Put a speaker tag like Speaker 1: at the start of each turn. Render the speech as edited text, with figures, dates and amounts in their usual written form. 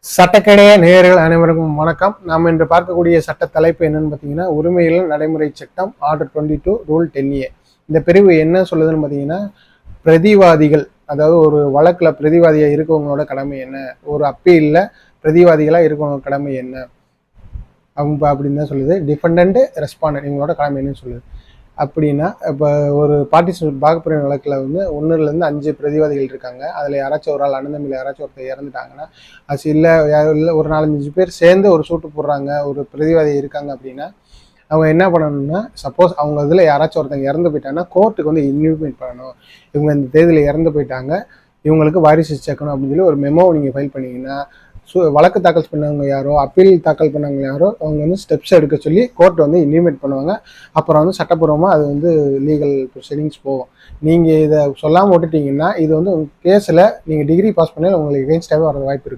Speaker 1: சட்டக்கடைய நேயர்கள் அனைவருக்கும் வணக்கம். நாம் இன்று பார்க்கக்கூடிய சட்ட தலைப்பு என்னன்னு பார்த்தீங்கன்னா, உரிமையியல் நடைமுறை சட்டம் ஆர்டர் 22 ரூல் 10A. இந்த பிரிவு என்ன சொல்லுதுன்னு பார்த்தீங்கன்னா, பிரதிவாதிகள், அதாவது ஒரு வழக்கில் பிரதிவாதியாக இருக்கவங்களோட கடமை என்ன, ஒரு அப்பீலில் பிரதிவாதிகளாக இருக்கவங்க கடமை என்ன அவங்க அப்படின்னு தான் சொல்லுது. டிஃபெண்டன்ட், ரெஸ்பாண்டன்ட் இவங்களோட கடமை என்னன்னு சொல்லுது. அப்படின்னா இப்போ ஒரு பார்ட்டிசிபேட் பாகப்பிரிவினை வழக்கில் வந்து 1லேருந்து 5 பிரதிவாதிகள் இருக்காங்க. அதில் யாராச்சும் ஒரு ஆள் அண்ணன் தம்பியில் யாராச்சும் ஒருத்தர் இறந்துட்டாங்கன்னா, அது இல்லை ஒரு 4-5 பேர் சேர்ந்து ஒரு சூட்டு போடுறாங்க, ஒரு பிரதிவாதி இருக்காங்க அப்படின்னா அவங்க என்ன பண்ணணும்னா, சப்போஸ் அவங்க இதில் யாராச்சும் ஒருத்தங்க இறந்து போயிட்டாங்கன்னா கோர்ட்டுக்கு வந்து இன்டிமேட் பண்ணணும். இவங்க இந்த தேதியில் இறந்து போயிட்டாங்க, இவங்களுக்கு வாரிசு சேர்க்கணும் அப்படின்னு சொல்லி ஒரு மெமோ நீங்கள் ஃபைல் பண்ணிங்கன்னா, வழக்கு தாக்கல் பண்ணவங்க யாரோ, அப்பீல் தாக்கல் பண்ணவங்க யாரோ அவங்க வந்து ஸ்டெப்ஸ் எடுக்க சொல்லி கோர்ட் வந்து இன்டிமேட் பண்ணுவாங்க. அப்புறம் வந்து சட்டப்பூர்வமாக அது வந்து லீகல் ப்ரொசீடிங்ஸ் போகும். நீங்கள் இதை சொல்லாமல் விட்டுட்டீங்கன்னா இது வந்து கேஸில் நீங்கள் டிகிரி பாஸ் பண்ணி உங்களுக்கு எகெயின்ஸ்டாகவே வர வாய்ப்பு இருக்குது.